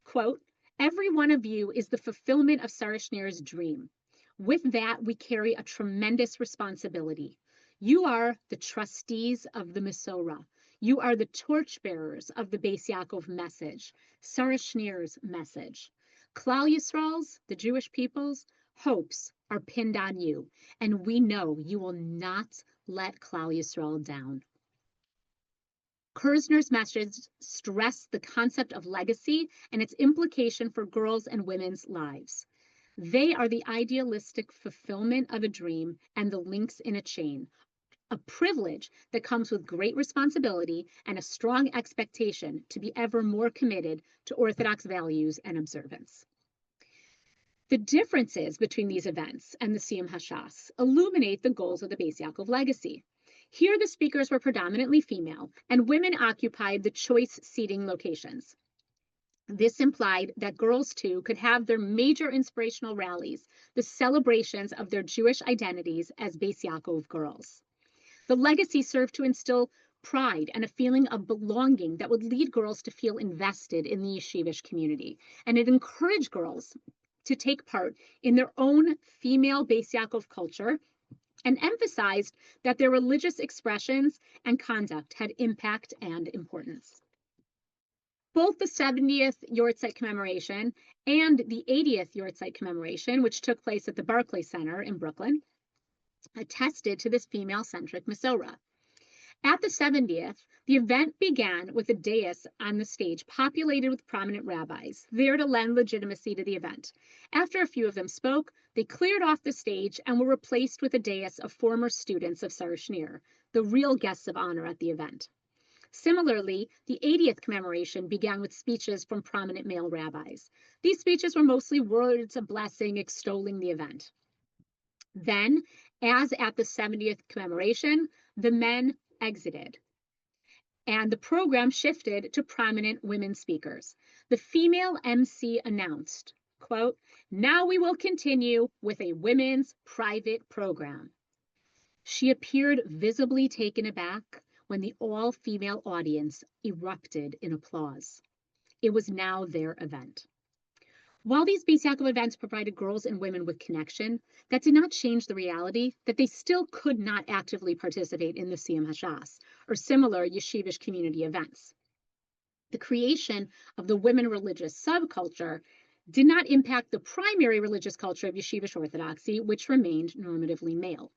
Quote, "Every one of you is the fulfillment of Sarah Schneer's dream. With that, we carry a tremendous responsibility. You are the trustees of the Mesorah. You are the torchbearers of the Beis Yaakov message, Sarah Schneer's message. Klal Yisrael's, the Jewish people's, hopes are pinned on you, and we know you will not let Klal Yisrael down." Kerzner's message stressed the concept of legacy and its implication for girls' and women's lives. They are the idealistic fulfillment of a dream and the links in a chain, a privilege that comes with great responsibility and a strong expectation to be ever more committed to Orthodox values and observance. The differences between these events and the Siyum Hashas illuminate the goals of the Beis Yaakov legacy. Here, the speakers were predominantly female, and women occupied the choice seating locations. This implied that girls, too, could have their major inspirational rallies, the celebrations of their Jewish identities as Beis Yaakov girls. The legacy served to instill pride and a feeling of belonging that would lead girls to feel invested in the yeshivish community, and it encouraged girls to take part in their own female Beis Yaakov culture and emphasized that their religious expressions and conduct had impact and importance. Both the 70th Yortzeit commemoration and the 80th Yortzeit commemoration, which took place at the Barclays Center in Brooklyn, attested to this female-centric Masorah. At the 70th, the event began with a dais on the stage populated with prominent rabbis, there to lend legitimacy to the event. After a few of them spoke, they cleared off the stage and were replaced with a dais of former students of Sarah Schneer, the real guests of honor at the event. Similarly, the 80th commemoration began with speeches from prominent male rabbis. These speeches were mostly words of blessing, extolling the event. Then, as at the 70th commemoration, the men exited, and the program shifted to prominent women speakers. The female MC announced, quote, "Now we will continue with a women's private program." She appeared visibly taken aback when the all-female audience erupted in applause. It was now their event. While these Beis Yaakov events provided girls and women with connection, that did not change the reality that they still could not actively participate in the Siyum Hashas or similar yeshivish community events. The creation of the women religious subculture did not impact the primary religious culture of yeshivish orthodoxy, which remained normatively male.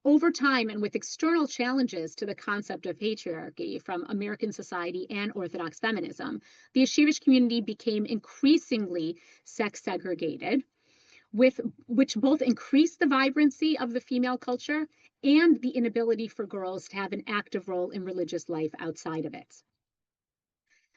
Over time, and with external challenges to the concept of patriarchy from American society and Orthodox feminism, the yeshivish community became increasingly sex segregated, which both increased the vibrancy of the female culture and the inability for girls to have an active role in religious life outside of it.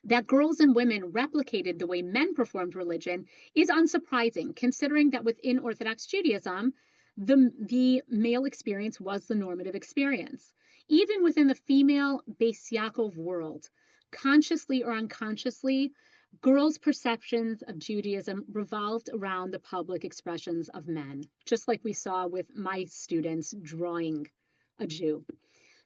That girls and women replicated the way men performed religion is unsurprising, considering that within Orthodox Judaism, the male experience was the normative experience. Even within the female Beis Yaakov world, consciously or unconsciously, girls' perceptions of Judaism revolved around the public expressions of men, just like we saw with my students drawing a Jew.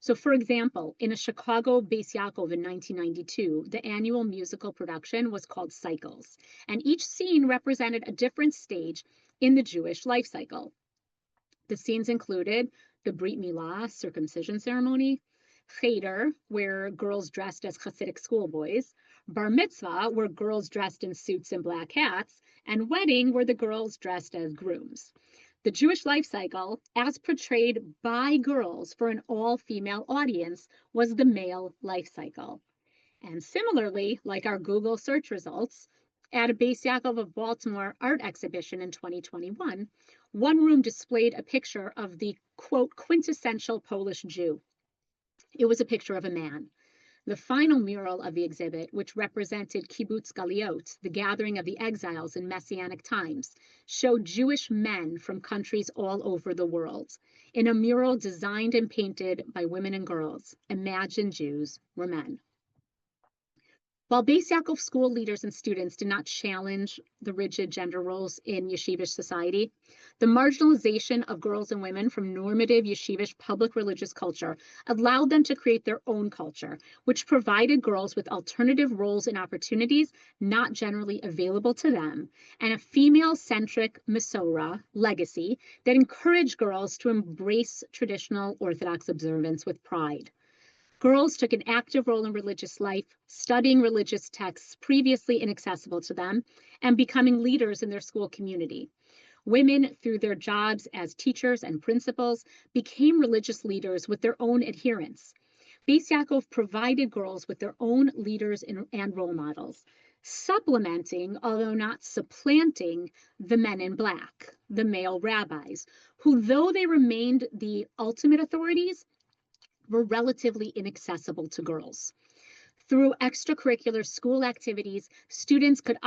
So, for example, in a Chicago Beis Yaakov in 1992, the annual musical production was called Cycles, and each scene represented a different stage in the Jewish life cycle. The scenes included the Brit Milah, circumcision ceremony, Cheder, where girls dressed as Hasidic schoolboys, Bar Mitzvah, where girls dressed in suits and black hats, and wedding, where the girls dressed as grooms. The Jewish life cycle, as portrayed by girls for an all-female audience, was the male life cycle. And similarly, like our Google search results, at a Beis Yaakov of Baltimore art exhibition in 2021, one room displayed a picture of the, quote, quintessential Polish Jew. It was a picture of a man. The final mural of the exhibit, which represented Kibbutz Galiot, the gathering of the exiles in Messianic times, showed Jewish men from countries all over the world. In a mural designed and painted by women and girls, imagined Jews were men. While Beis Yaakov school leaders and students did not challenge the rigid gender roles in yeshivish society, the marginalization of girls and women from normative yeshivish public religious culture allowed them to create their own culture, which provided girls with alternative roles and opportunities not generally available to them, and a female-centric Masorah legacy that encouraged girls to embrace traditional Orthodox observance with pride. Girls took an active role in religious life, studying religious texts previously inaccessible to them, and becoming leaders in their school community. Women, through their jobs as teachers and principals, became religious leaders with their own adherents. Beis Yaakov provided girls with their own leaders and role models, supplementing, although not supplanting, the men in black, the male rabbis, who, though they remained the ultimate authorities, were relatively inaccessible to girls. Through extracurricular school activities, students could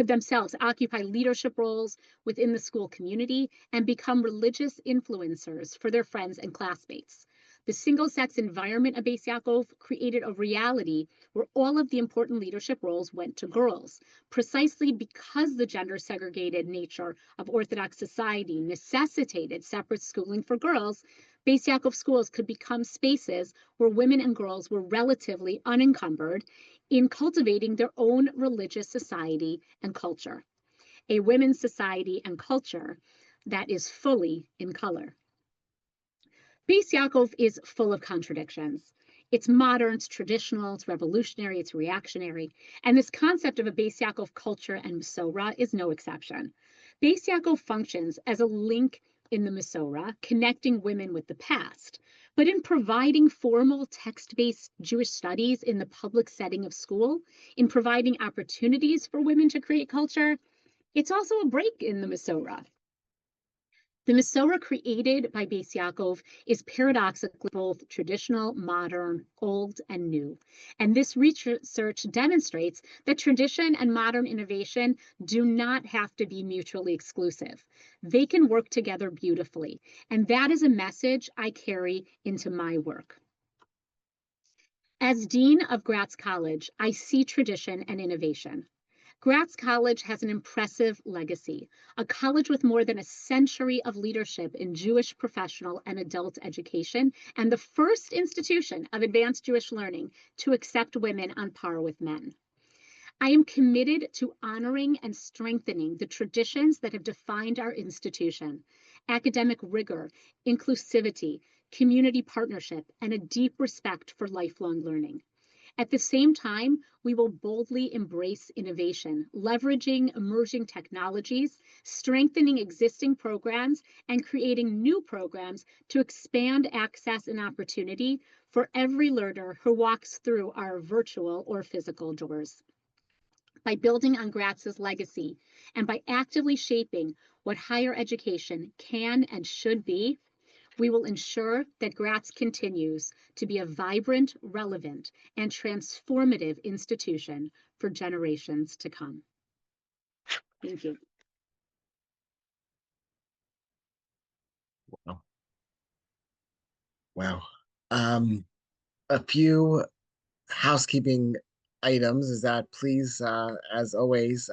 themselves occupy leadership roles within the school community and become religious influencers for their friends and classmates. The single-sex environment of Beis Yaakov created a reality where all of the important leadership roles went to girls, precisely because the gender-segregated nature of Orthodox society necessitated separate schooling for girls. Beis Yaakov schools could become spaces where women and girls were relatively unencumbered in cultivating their own religious society and culture, a women's society and culture that is fully in color. Beis Yaakov is full of contradictions. It's modern, it's traditional, it's revolutionary, it's reactionary, and this concept of a Beis Yaakov culture and Masorah is no exception. Beis Yaakov functions as a link in the Masorah, connecting women with the past, but in providing formal text-based Jewish studies in the public setting of school, in providing opportunities for women to create culture, it's also a break in the Masorah. The Masorah created by Beis Yaakov is paradoxically both traditional, modern, old, and new. And this research demonstrates that tradition and modern innovation do not have to be mutually exclusive. They can work together beautifully. And that is a message I carry into my work. As Dean of Gratz College, I see tradition and innovation. Gratz College has an impressive legacy, a college with more than a century of leadership in Jewish professional and adult education, and the first institution of advanced Jewish learning to accept women on par with men. I am committed to honoring and strengthening the traditions that have defined our institution: academic rigor, inclusivity, community partnership, and a deep respect for lifelong learning. At the same time, we will boldly embrace innovation, leveraging emerging technologies, strengthening existing programs, and creating new programs to expand access and opportunity for every learner who walks through our virtual or physical doors. By building on Gratz's legacy and by actively shaping what higher education can and should be, we will ensure that Gratz continues to be a vibrant, relevant, and transformative institution for generations to come. Thank you. Wow. Wow. A few housekeeping items is that please, as always,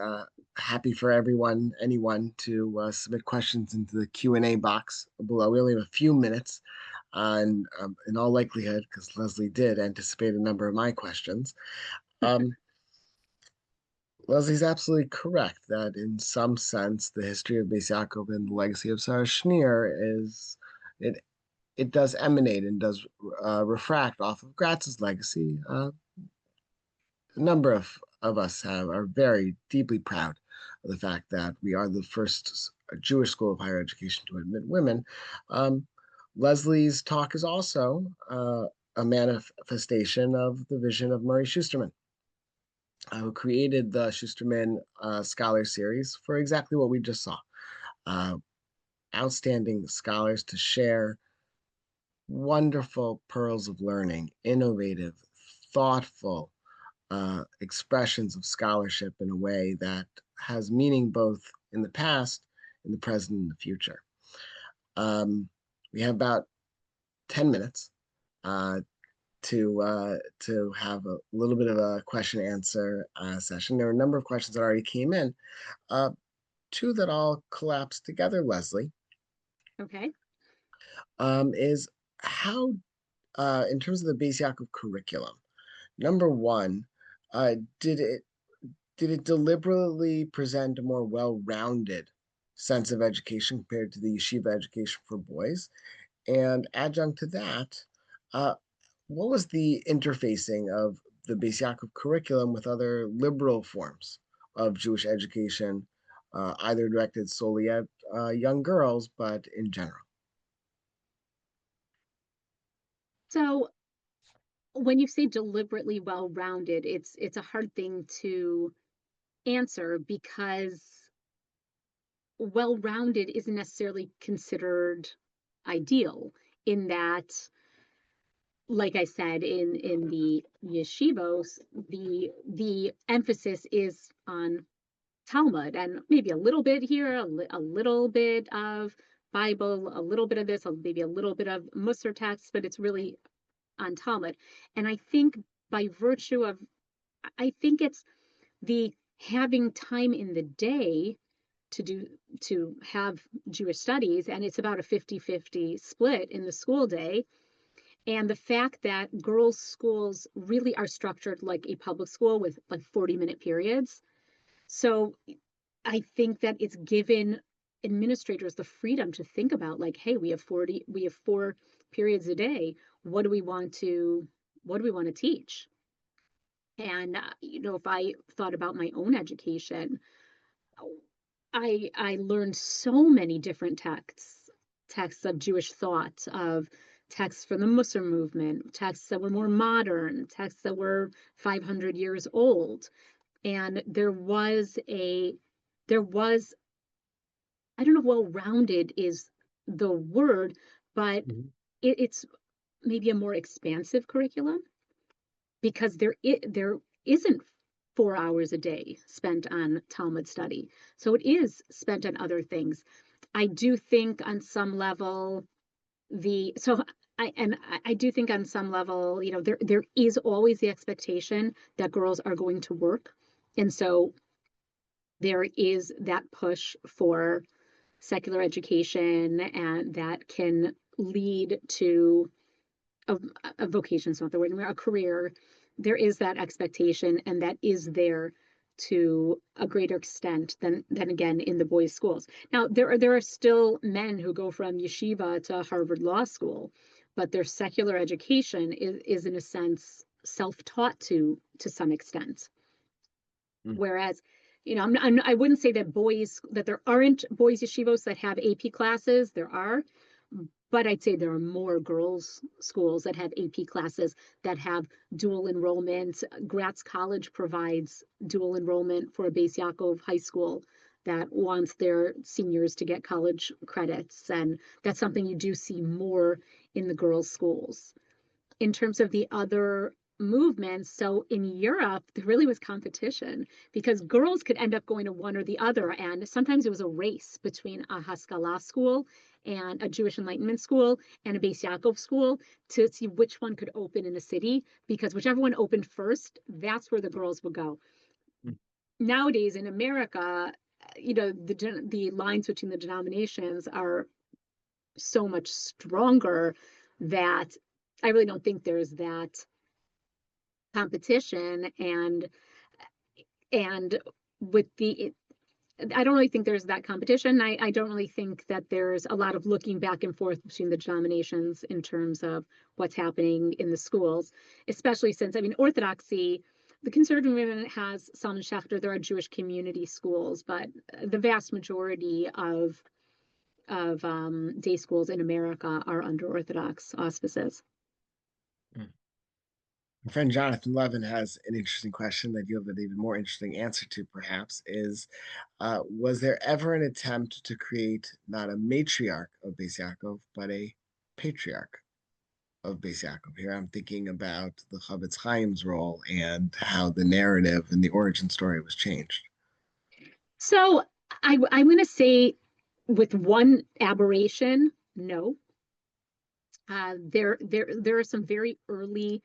happy for anyone to submit questions into the Q&A box below. We only have a few minutes, and in all likelihood, because Leslie did anticipate a number of my questions, um, Leslie's absolutely correct that in some sense, the history of Beis Yaakov and the legacy of Sarah Schneer it it does emanate and does refract off of Gratz's legacy. A number of us are very deeply proud of the fact that we are the first Jewish school of higher education to admit women. Um, Leslie's talk is also a manifestation of the vision of Murray Shusterman, who created the Shusterman Scholar Series for exactly what we just saw. Uh, Outstanding scholars to share wonderful pearls of learning, innovative, thoughtful, expressions of scholarship in a way that has meaning both in the past, in the present, and the future. We have about 10 minutes uh, to have a little bit of a question answer session. There are a number of questions that already came in. Uh, Two that all collapse together, Leslie, Okay. is how, in terms of the Beis Yaakov curriculum, number one, uh, did it did it deliberately present a more well-rounded sense of education compared to the yeshiva education for boys? And adjunct to that, uh, what was the interfacing of the Beis Yaakov curriculum with other liberal forms of Jewish education, either directed solely at young girls, but in general? So when you say deliberately well-rounded, it's a hard thing to answer because well-rounded isn't necessarily considered ideal in that like I said, in the yeshivos, the emphasis is on Talmud, and maybe a little bit here, a little bit of Bible, a little bit of this, maybe a little bit of Musar text, but it's really on Talmud. And I think by virtue of, I think it's the having time in the day to have Jewish studies, and it's about a 50-50 split in the school day. And the fact that girls' schools really are structured like a public school with like 40-minute periods. So I think that it's given administrators the freedom to think about, like, hey, we have 4 periods a day. What do we want to teach? And if I thought about my own education, I learned so many different texts of Jewish thought, of texts from the Musar movement, texts that were more modern, texts that were 500 years old. And there was, I don't know if well-rounded is the word, but Mhm. it's maybe a more expansive curriculum, because there isn't 4 hours a day spent on Talmud study. So it is spent on other things. I do think on some level the so I do think on some level, there is always the expectation that girls are going to work. And so there is that push for secular education, and that can lead to a, a vocation's not the word, a career. There is that expectation, and that is there to a greater extent than again in the boys' schools. Now there are still men who go from yeshiva to Harvard Law School, but their secular education is in a sense self-taught to some extent. Mm. Whereas, I wouldn't say that there aren't boys yeshivos that have AP classes. There are, but I'd say there are more girls' schools that have AP classes, that have dual enrollment. Gratz College provides dual enrollment for a Beis Yaakov high school that wants their seniors to get college credits. And that's something you do see more in the girls' schools. In terms of the other movements, so in Europe, there really was competition, because girls could end up going to one or the other. And sometimes it was a race between a Haskalah school and a Jewish Enlightenment school and a Beis Yaakov school to see which one could open in a city, because whichever one opened first, that's where the girls would go. Mm. Nowadays in America, the lines between the denominations are so much stronger that I really don't think there's that competition. And with the I don't really think there's that competition. I don't really think that there's a lot of looking back and forth between the denominations in terms of what's happening in the schools, especially since, I mean, Orthodoxy, the conservative movement has Salman Schachter, there are Jewish community schools, but the vast majority of day schools in America are under Orthodox auspices. Mm. My friend Jonathan Levin has an interesting question that you have an even more interesting answer to, perhaps, is was there ever an attempt to create not a matriarch of Beis Yaakov, but a patriarch of Beis Yaakov? Here I'm thinking about the Chavetz Chaim's role and how the narrative and the origin story was changed. So I'm going to say, with one aberration, no. There are some very early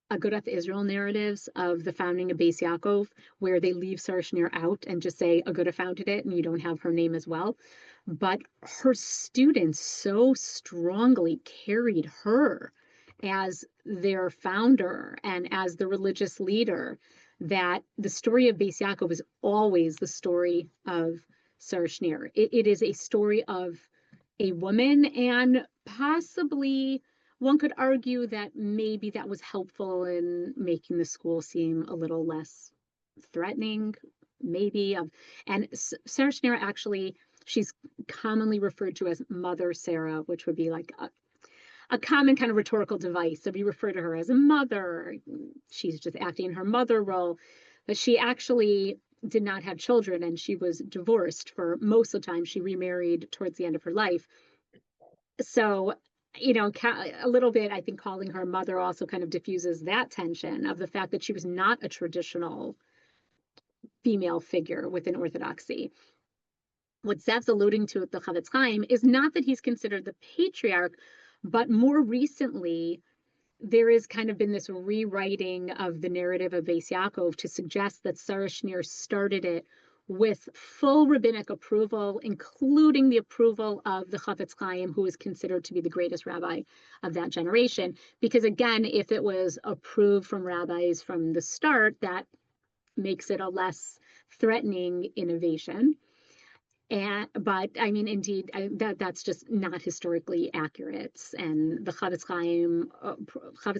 Agudath Israel narratives of the founding of Beis Yaakov, where they leave Sarshner out and just say Aguda founded it, and you don't have her name as well. But her students so strongly carried her as their founder and as the religious leader, that the story of Beis Yaakov is always the story of Sarshner. It is a story of a woman, and possibly one could argue that maybe that was helpful in making the school seem a little less threatening, maybe. And Sarah Schneer, actually, she's commonly referred to as Mother Sarah, which would be like a common kind of rhetorical device. So we refer to her as a mother. She's just acting her mother role. But she actually did not have children, and she was divorced for most of the time. She remarried towards the end of her life. So, a little bit, I think calling her mother also kind of diffuses that tension of the fact that she was not a traditional female figure within Orthodoxy. What Zev's alluding to with the Chofetz Chaim is not that he's considered the patriarch, but more recently, there has kind of been this rewriting of the narrative of Beis Yaakov to suggest that Sarah Schneer started it with full rabbinic approval, including the approval of the Chofetz Chaim, who is considered to be the greatest rabbi of that generation. Because again, if it was approved from rabbis from the start, that makes it a less threatening innovation. But I mean, indeed, that's just not historically accurate. And the Chofetz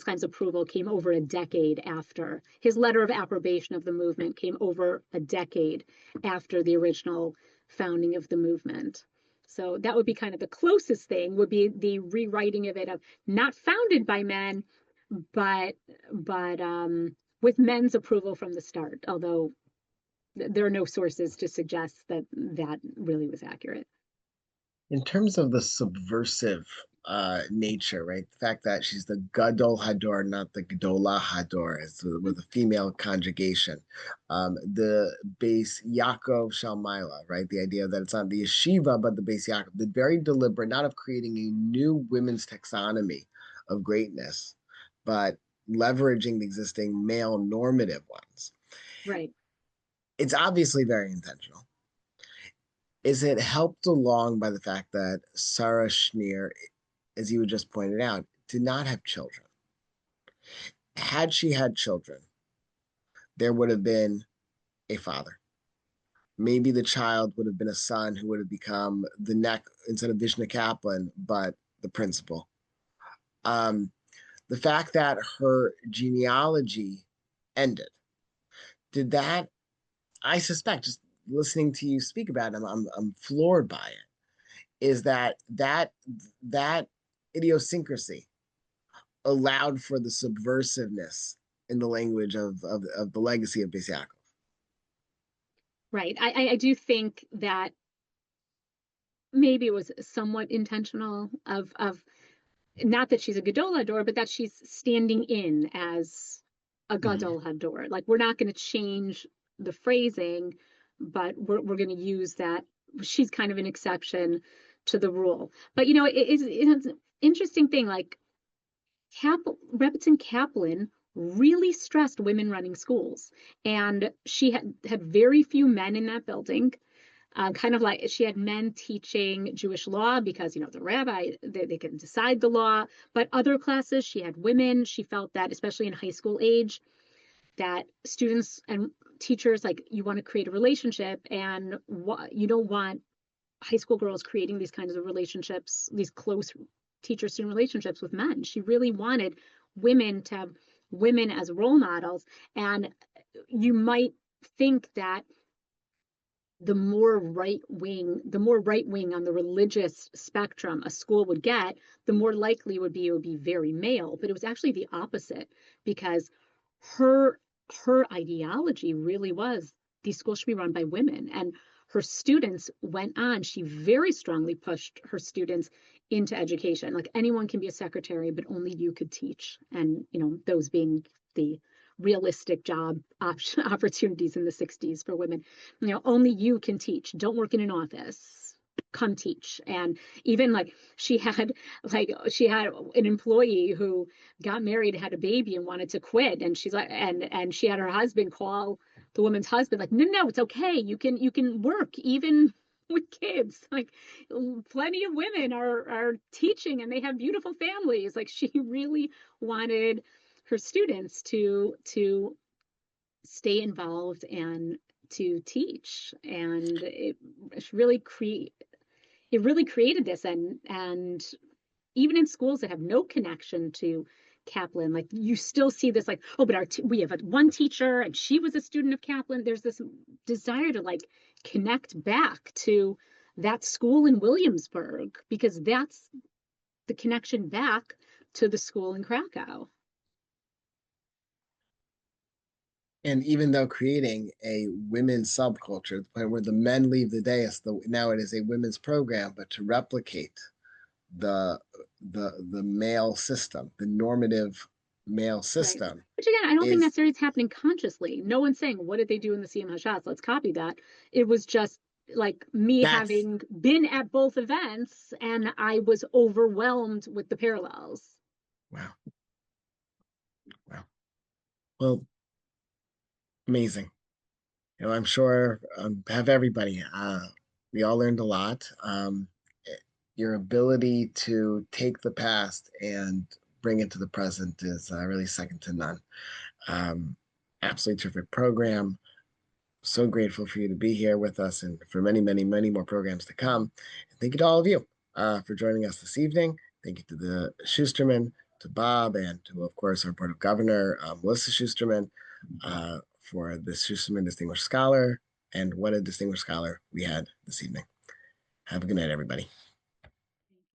Chaim's approval came over a decade after his letter of approbation of the movement came over a decade after the original founding of the movement. So that would be kind of the closest thing would be the rewriting of it of not founded by men, but with men's approval from the start. Although there are no sources to suggest that that really was accurate. In terms of the subversive nature, right? The fact that she's the Gadol Hador, not the Gedola Hador, with a female conjugation. The Beis Yaakov Shalmaila, right? The idea that it's not the yeshiva, but the Beis Yaakov. The very deliberate, not of creating a new women's taxonomy of greatness, but leveraging the existing male normative ones. Right. It's obviously very intentional. Is it helped along by the fact that Sarah Schneer, as you just pointed out, did not have children? Had she had children, there would have been a father. Maybe the child would have been a son who would have become the neck instead of Vishnu Kaplan, but the principal. The fact that her genealogy ended, did that, I suspect, just listening to you speak about it, I'm floored by it, is that idiosyncrasy allowed for the subversiveness in the language of the legacy of Beis Yaakov. Right. I do think that maybe it was somewhat intentional of not that she's a Gadol Hador, but that she's standing in as a Gadol Hador. Like we're not going to change the phrasing, but we're going to use that. She's kind of an exception to the rule. But it's an interesting thing. Like Rebbetzin Kaplan really stressed women running schools, and she had very few men in that building. Kind of like she had men teaching Jewish law because the rabbi they can decide the law, but other classes she had women. She felt that especially in high school age, that students and teachers like you want to create a relationship, and you don't want high school girls creating these kinds of relationships, these close teacher-student relationships with men. She really wanted women to have women as role models, and you might think that the more right wing on the religious spectrum a school would get, the more likely it would be very male. But it was actually the opposite, because her ideology really was these schools should be run by women. And her students went on, she very strongly pushed her students into education. Like anyone can be a secretary, but only you could teach. And those being the realistic job opportunities in the 60s for women. Only you can teach. Don't work in an office. Come teach. And even like she had an employee who got married, had a baby, and wanted to quit. And she's like, and she had her husband call the woman's husband, like, no, it's okay. You can work even with kids. Like plenty of women are teaching and they have beautiful families. Like she really wanted her students to stay involved and to teach, and it really created this. And even in schools that have no connection to Kaplan, like you still see this, like, oh, but we have one teacher and she was a student of Kaplan. There's this desire to like connect back to that school in Williamsburg, because that's the connection back to the school in Krakow. And even though creating a women's subculture, the point where the men leave the dais, now it is a women's program, but to replicate the the male system, the normative male Right. system Which again, I don't think is necessarily it's happening consciously. No one's saying, what did they do in the Siyam Hashatz? Let's copy that. It was just like me that's having been at both events and I was overwhelmed with the parallels. wow, wow. Well, amazing. I'm sure have everybody. We all learned a lot. Your ability to take the past and bring it to the present is really second to none. Um, Absolutely terrific program. So grateful for you to be here with us and for many, many, many more programs to come. And thank you to all of you for joining us this evening. Thank you to the Shusterman, to Bob, and to, of course, our Board of Governor, Melissa Shusterman, for this Schusterman Distinguished Scholar. And what a distinguished scholar we had this evening. Have a good night, everybody.